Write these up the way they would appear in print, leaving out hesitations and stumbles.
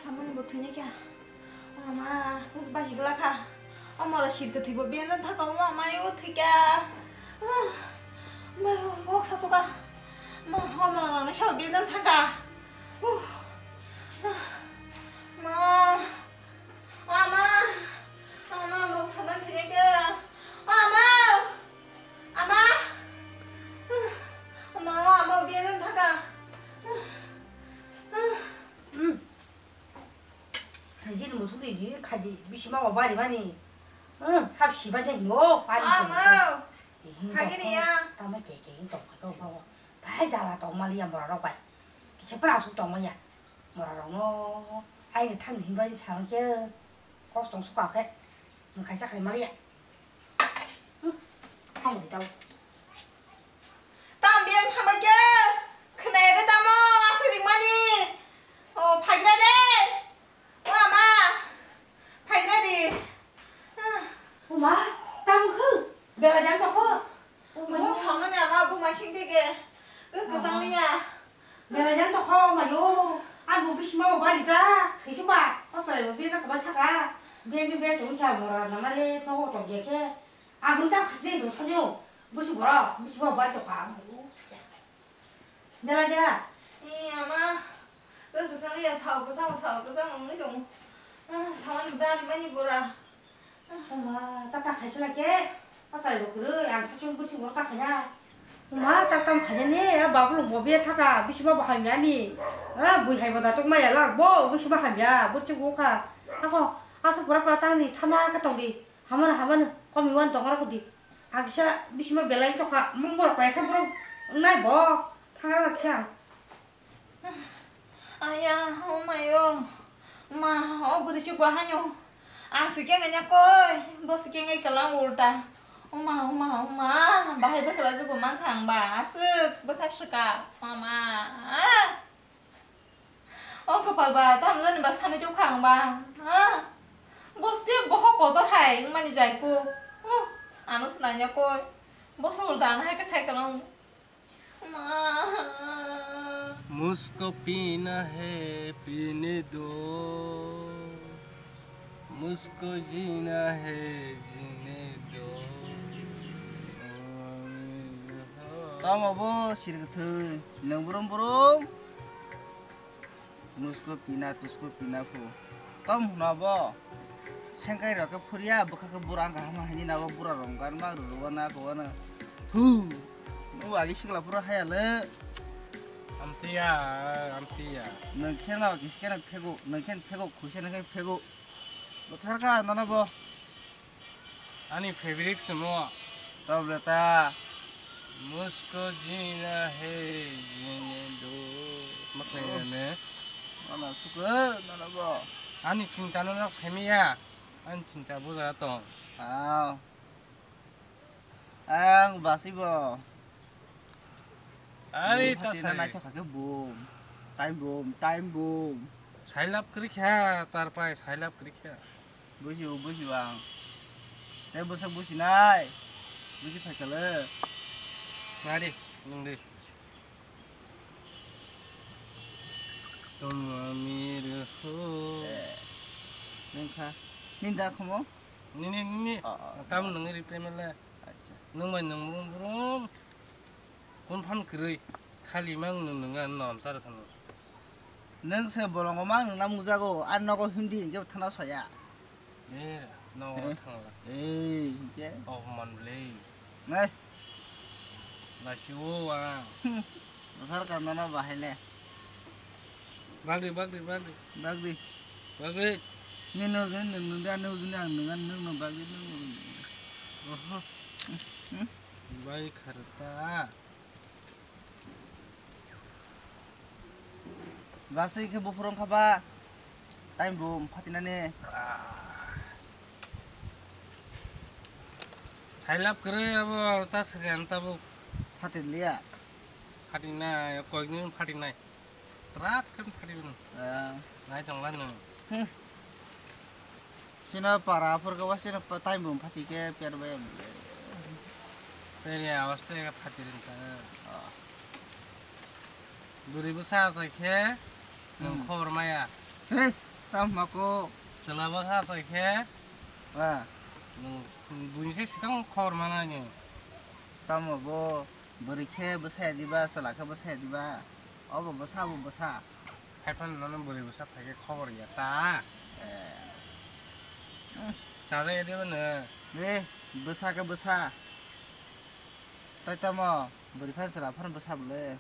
सामान बोथुनि क्या मामा उस बाजी गला खा हमारा शिर के थी वो बेंजन था कौन मामा यो थी क्या मैं बहुत सासू का हमारा ना शायद बेंजन था का मामा मामा मामा बहुत सामान थी क्या मामा मामा मामा बेंजन था का 이제는 무슨 소리지? 가지 미심하고 말이 많이. 응, 삽시바냐 이거 말이 마마 좀. 가기리야. 다음에 개개인 또 하고 다 잘라 또 말이야 뭐라고 봐. 기체파라 속도 뭐야? 뭐라고? 아이 탕 힘바지 잘게. 고스동 수박해. 너 가자 갈 말이야. 응, 아무리 따로. 담비랑 타먹게 그네를 담어 아스링만이 파기라대 마마 파기라디 엄마, 땀 흐. 내가 장도 흐. 뭐 저는 아마 뭐만 신기게 그 상리야 내가 장도 흐 마요. 안 보기 심하고 말이자. 드시 봐. 어서 비가 그만 타가. 비행기 배 좋은 차 뭐라 나만에 보고 좀 얘기해. 아, 문장 같이 내 사줘. 무시 뭐라. 무시 뭐 말도 가. 내가 이 아마 그 상리야 사고 그 좀 사원 배를 많이 보라 엄마 딱딱 가져갈게. 어서 이거 그래. 안 사준 무시 뭐라 딱 하냐. 엄마 딱딱 가졌네. 마블로 뭐비에 타가. 무시 뭐 하냐니. 아, 뭐 해보다 정말 연락 뭐 무시 뭐 하냐. 뭐 찍고 가. 하고 아서 보라 땅이 타나 갔던디. 하면은 거미 완 동하라고 디. 아기샤 무시 뭐 벨라이 또 가. 뭐라 거야. 보러 나이 뭐 타가 그냥. 아야 엄마요 엄마 버리지 과 하뇨 아 스갱이냐 coi 뭐 스갱이 kallang ulta 엄마 bahai bekala juga mangkang ba asik bekas seka mama kepal ba tamzan ba sana jo khang ba bos dia bohok kotor hai mani jaiku anus nanya coi bos ulta hai ke sai kalong मुझको पीना है पीने दो मुझको जीना है जीने दो Tama bo sirgthu nang burum musko pina tusko pina ko tom na bo sengkai ra ka phuria bukha ka burang ka ma hani na bo bura ronggar ma ruwana ko na hu nu agi sikla pura hayale 암티야 nangkhen na kiskena phego nangkhen phego khusena kai phego bothar nana bo 아니 fabric semua tableta मुझको जीना है जीने दो maknanya nana suka nana bo 아니 cinta는 nak semia an cinta boza to ang basi bo 아니 나 나이 저 가게 boom time boom 사일랍 그렇게 따라빠이 사일랍 그렇게 busi bang saya busi nai busi pakale 나리 능리 तुम अमीर हो nengka ninda kamu 니 ताम नोङो रिप्लाइ मेला नोंमाय नोंब्रुम 곤판 그래 칼리망 너가 놈 살아 타는 neng se bolongo mang nang namujago an nago hindi je thana soya 네 너 탕라 이게 어만 블레이 nai 나 쉬워와 besar kan nana bahile bagri nino zen nunda no zen ang dengan nung bagi nung 바이 카르타 Basi ke bufurong kaba time boom patinane 사일랍 그래 뭐 따스게 안 따고 patin liya 파리나 거기는 파리나 트라트 큰 파리는 나이 정말은 sina para furga wasina time boom patike perbe 페리 아와스테가 파티린다 두리부 사서 해 능 코르마야 Hei, Tamaku. Selama saya ke, Wah, bunyi sekarang kor mana ni? tamabu. Berikhe besar diba, selaka besar diba. Oh, besar bu besar. Hepan nana boleh besar pakai kor ya ta. Cara dia mana? Besar ke besar. Tai tamo, berikan selapan besar boleh.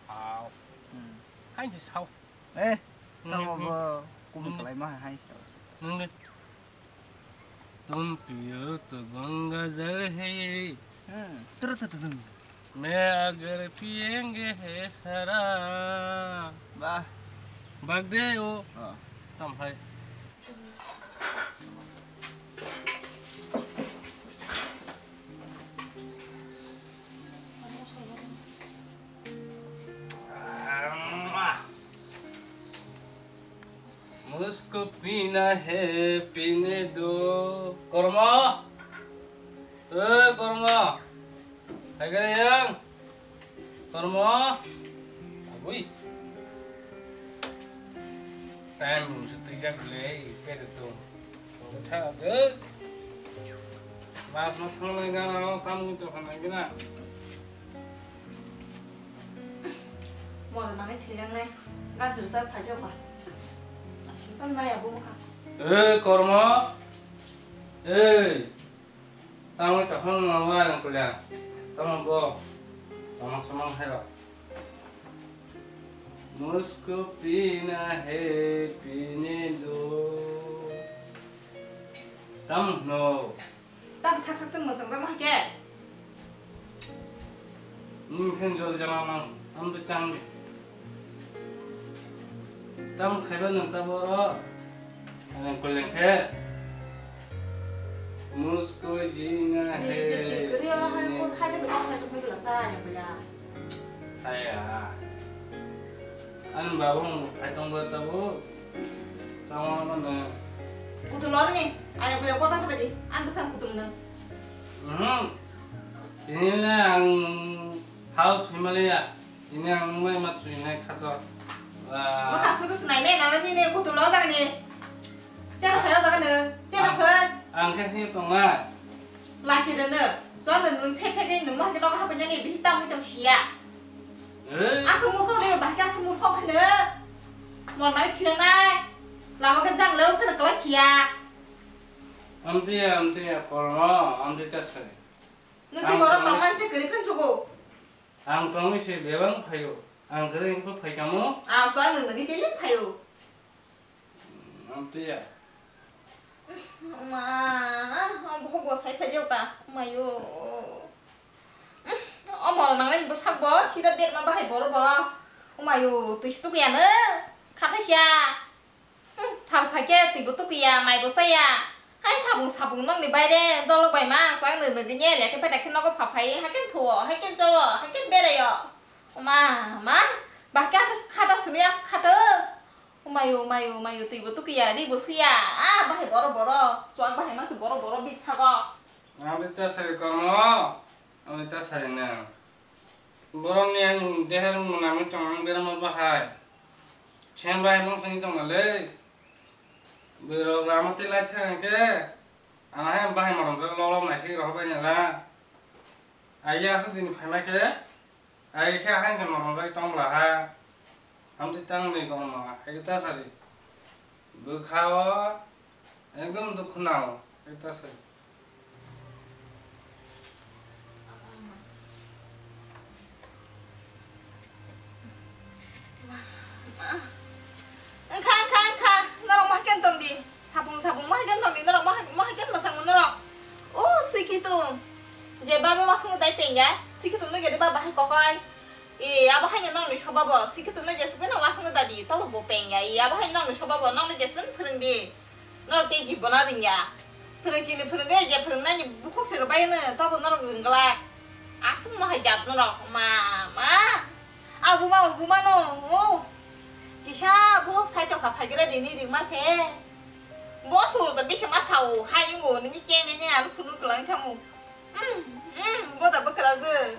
Hao. Hai chỉ sau. Tamabu. Cũng cái mà hay sao? Nung đi. Tuân piyo tu bangga zalhi. Terus. मैं अगर पिएंगे है शराब Bah. भाग दे वो तम है मुझको पीना है पीने दो कर्मा Karma Agak yang, kormo, agui, time belum setijak beli, pede tuh, kalau tak ada, mas lagi kan, kamu itu kan lagi na, mau nanya cilang nih, nggak jelas apa aja pak, simpan lah ya bu muka. kormo, kamu tak mau yang kuliah. Tama bo, sama hero. Musko pina hai pine do. Tam no. Tapi sak tuh masang sama ke? Kan jual jangan ambil tang. Tam khabar nanti boro. Yang kuliah ke. Musko jina hai. Jadi orang hai itu semua saya tuh biasa ya punya. Saya. An babong atong bertabu. Sama mana? Kutul nih, ayam punya kota seperti, an besar kutulnya. Ini yang Haut Himalaya. Ini yang mulai matu ini kata. Maka sudah senai mana nih kutul jangan nih. Tiada kaya jangan nih, tiada kaya. Angkat ni tongat. Lagi nih, soalnya nung pek nung kita apa nih, bisa tahu itu siapa. Semua kau nih bahkan semua kau kena. Mau naik cilang naik, lama kencang lalu kena kelas siapa. Amti ya, korma, amti tes kali. Nanti baru tangan cek kerip kan cukup. Ang tongi si bebang payo. Ang kering pun pay kamu. Soalnya nung nanti telit payo. Amti ya. aku gua saya aja ka mayo mau nang besar bos sudah biar nambah boro mayo tuh itu ya ne kata siya sal pakai tiba tuh ya mai bos saya hai sabung nang di bayar dolok bay mah soalnya neng nya lihat pada kena kau papai hakin tua hakin cowok hakin beda yo bahkan kata semuanya kata mayo tiba tuh ya di bos ya bahaya boro soal bahaya masih boro bisa kok Amti tes kali korma. Amti tes kali na. Borong ni yang dehar menami cuma bera mau bahaya. Chen bahaya mang sengi tong malay. Bera lama tilat yang ke. Anaknya bahaya malam tu lolom nasi roh banyak lah. Ayah sedih bahaya ke. Ayah ke akan sama malam tu tong lah. Amti tang ni korma. Ayah tes kali. Berkawa. Ekdom tu kunal. Ayah tes kali. Engkang, narok mah kan tong di sabung mah kan tong di narok mah kan masang narok. Oh, sikitu. Je baba masung dai penga, sikitu nu gede baba hai kokoi. Aba hai nang nu shobaba, sikitu nu je sebenarnya masung dadi, tahu bo penga. Aba hai nang nu shobaba, nang nu je sebenarnya pereng di. Narok teji bona rinya. Pereng cini pereng je pereng nanya bukuk serbai ne, tahu narok ngelak. Asung mah jat narok, mama. Abu ma no. Kisah bohong saya tuh kapal kira di ini rumah saya. Bosul tapi cuma tahu hai ngo ni kengnya aku penuh kelang kamu. Gua tak bekerja.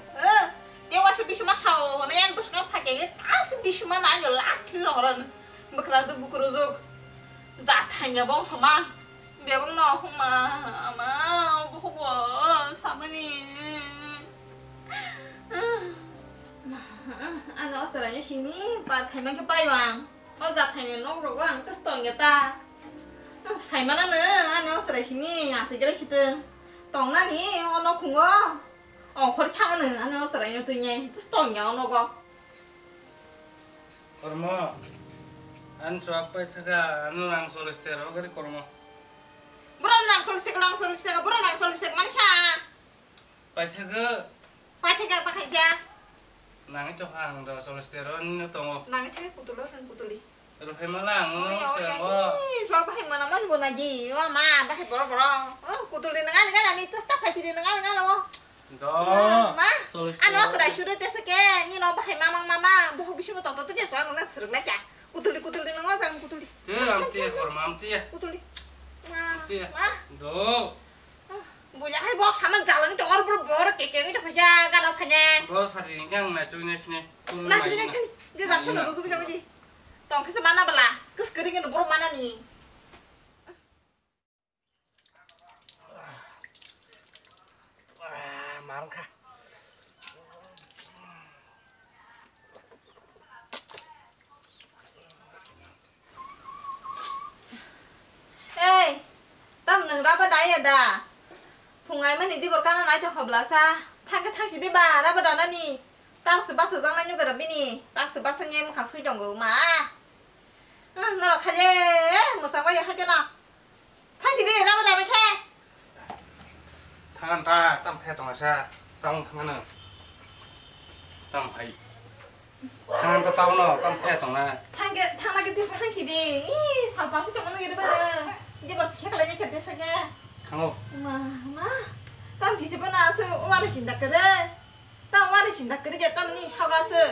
Dia masih bisa tahu, nih yang bos nggak pakai, asli bisa mana aja laki orang. bekerja bukuruzuk zatanya bang sama dia bang no ma bohong sama nih ano seranya sini pat kayak mana bang oh zatanya no rogang terus tongnya ta saya mana nih ano seranya sini asik kira situ tong nani ono kungo oh kau tangan nih ano seranya tuh nya terus tongnya ono kok kormo an suapay taga anu nang solistero gari kormo bukan nang solistek bukan nang solistek mansha paitaga pakai aja nang itu hang do solistero ni tongo nang itu putuli ero hemalang oh no ya sengo soal pakai mana man bukan aja wah mah pakai boro oh putuli nengan ani terus tak pakai di nengan lo do mah solistero ano sudah tes ke ni no pakai mama boh bisa betul tuh dia soal nggak serem aja kutuli nengan sang kutuli te amti kormo amti ya kutuli mah amti ya mah do bunya hai bok sama jalan itu orang boro keke itu pasti kan apanya do sari yang na tu ni sini nah tuh dia zakun dulu bilang aja tong ke mana belah ke sekering boro mana nih wah marka tam neng raba dai ada pungai mani di berkana na jo khablasa thang ke thang di ba raba dana ni tam se bas jang na nyu ga bini tak se bas nyem khak su jong go ma na ra khaje musang wa ya khaje na thang di raba dana ke tangan ta tam the tong sa tong tangan tam hai tangan ta tao no tam the tong na thang na ke dis thang di sal pas jong no ge ba de bar se khala ke des ke hango ma tam ki se ba na se wa de sin da ke de tam wa de sin da ke de tam ni cha ga se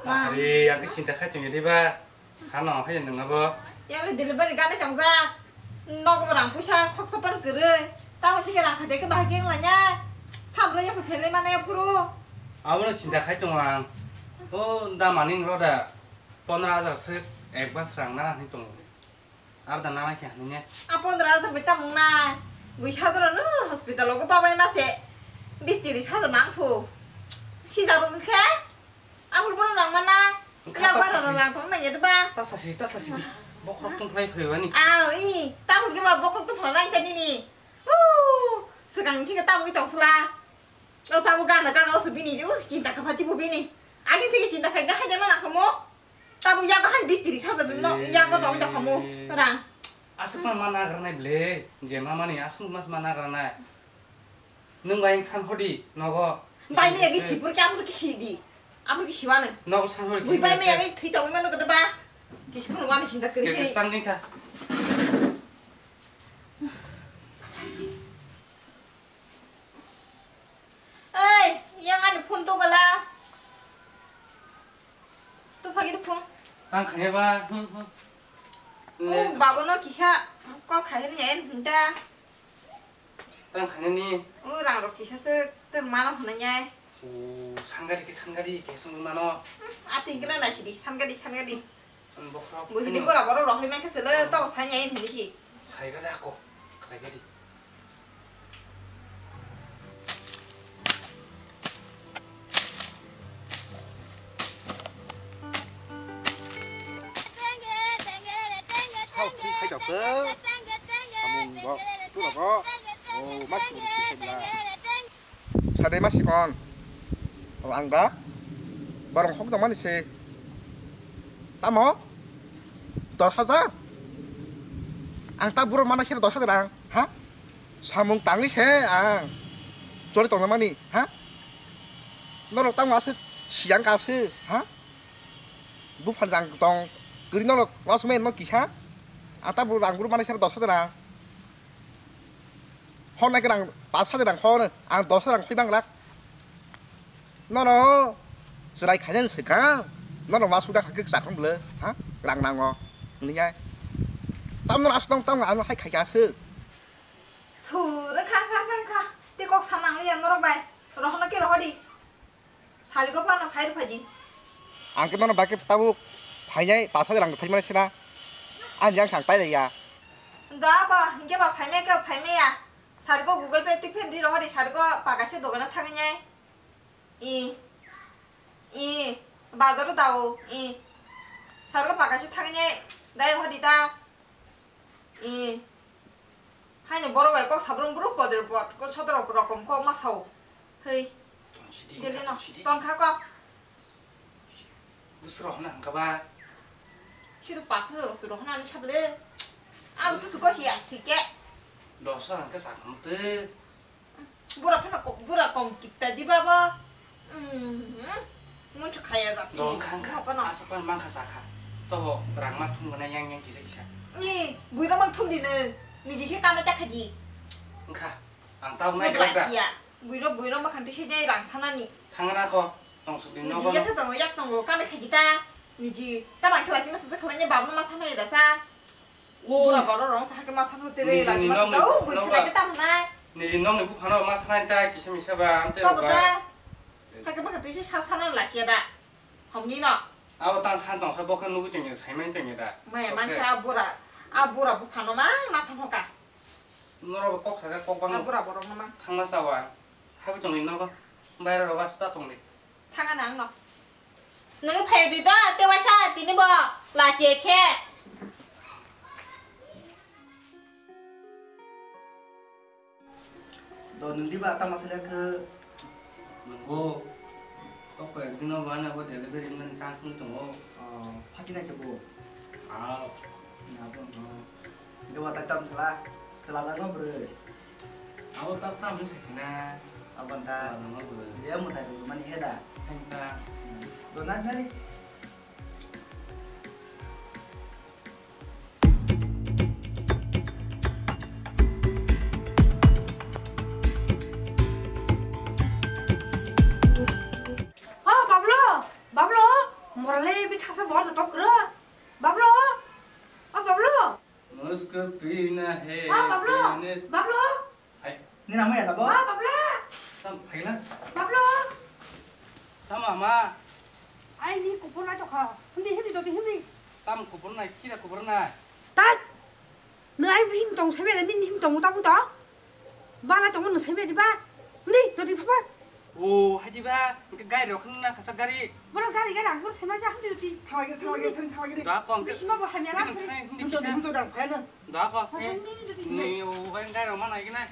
hari yang kesinta khat jeng di ba hano hai nang na bo yang le delivery gane changja nog rang pusa khok sapan kere ta thi rang khade ke bahageng lanya samro ya phele mane puru amro cinta khat jong ang oh da maning ro da 15,000 se ek bas rang na ni tong ar da na kya ni ne apon dra sa beta mungna gui chadro no hospital ko pa bai ma se bistiri sa nang phu si jaru ke apur bon rang mana ya ba rang tong na ye ba ta sa si bok rok tong plai phoi wa ni ah i ta bu ge ba bok tu phla nang tani ni sekarang tinggal tamu itu sela lo tamu kan o sebini cinta ke pati bu bini ani tinggi cinta ke gah jangan nak kamu tamu yang kah bis diri saja dulu yang kau tahu kamu orang asuk mana karena ble je mama ni asuk mas mana karena nung baing san hodi nogo bai me lagi tipur ke apa kisi di apa kisi mana nogo san hodi bai me lagi tidak mana kau deba kisi pun wani cinta ke ke stang ni ka yang ada pun tu gala tu pagi tu pun tang khane ba babu no kisah kau kaya ni ya entah tang khane ni orang ro kisah se termana hunanya o sanggari ke sung mano ati gila na sidi sangadi an bokro gue hindi ko ra baro rohli me kesele to sanya ini sih sai ga da ko kata gadi Hay đọc tớ mùng bọc tức là có mắt của là sao đây mắt con ăn đó bà đồng không tao mắt xe ta mó tao sao ra ăn ta buru mana xe tao sao ra hả sao mùng tặng đi xe à cho đi tao làm gì hả nó là tao ngã sư xiang cá sư hả bút phần rằng tao cứ đi nó là nó số men nó kỳ sát ta buru rang buru mana sih 10,000 rang. Hon naik rang 5,000 rang hon, ang 10,000 rang kui bang lak. No, serai kajian sekarang. No mas sudah kakek sakang bela, ha? Rang nango, ini ya. Tam no as tong anu hai kaya se. Tuh, kah. Di kok sanang lian norok bay. Roh nak roh di. Sali ko pa no khair phaji. Angke no bake tabu 파이냐이 바사들랑 파이만 치나 안양 상빠이야 너하고 이게 봐 발매가 발매야 사르고 구글페이 틱팬디로 허리 사르고 바가시 도거나 타그냐 이 바자로 다오 이 사르고 바가시 타그냐 나의 허리다 이 하니 뭐라고 해꼭 사브롱 부르 뻗을 뻗고 쳐들어 부르고 꼭 마사오 헤이 들리나 떤 가고 무스러 하나 안 가봐. 시루 빠스로 스로 하나는 샤블레 아우 뜻 것이야 되게 너 수상 그 사람들. 뭐라 편하 꼭 뭐라 꼭 깊다 디바바 뭉쳐 가야 잡지 너 칸카. 봐봐 아스판 망카사카. 또 랑마 퉁거나 양양 기사 기사. 니 뭐이러면 tum리는 니 지금 까면 딱하지 카. 안 따고 뭐 나이 그랬다. 라지야 뭐이러면 간도 시대랑 사나니 당연하 거. 동수 뒷 니 너거. 지금 했던 거 약던 거 까면 가지다 니 지금 따만 클라지면서 클라니 밥만 사놓이다 사 뭐라 걸어롱 사기만 사놓들이 라지면서 너무 뭐 클라지 따만나 니지 놈네 부카노 마사나이다 기사 미샤바 암때 또 봐. 보다 하기만 간도 사는 라지야다 험니나 아우 땅 산동 사복한 누구 땡이다 사이만 땡이다. mày mang cha bura bu phano ma sam hoka 너로 꼭 사가 꼭 방. bura bura ma 탕마 싸와. 하부 좀 있나 봐. 바이러로 왔다 동네. thang anh no nâng phải đi đó tiêu ba sa tí nữa bò là chế khe 너는 리바 딱 마살야 그 뭐 꼭 그너 와나 뭐 델리버리 있는 상승도 뭐. 파티나 뭐 아. 나도 이거 왔다 좀 살라는 거 그래 아우 딱딱한 세시나. 아반다 뭐 그래. dia mau tahu mana heda 한다. donat nih 바블로 뭐래 비 타서 뭐도 또 그래 바블로 바블로 머스크 비나 해. 바블로 아이. ini namanya apa 바블로 참 파이나. 바블로 tamama 아이 니 꼬꼬나 저가 근데 힘이 너도 힘이 tam kuburna kira kuburna. 따 너아이 힘동 세배다 니 힘동 못하고다 바나 정은 세배지 봐 근데 너도 봐봐 오 하지바 그 가이로 큰나 가서 가리. 뭐라 가리가 안 그러 세마자 한데 너도 타와게 나 건. 심어 봐 하면 근데 힘들랑 배는 나 거. 니 니 오 가이로 만나 이기나.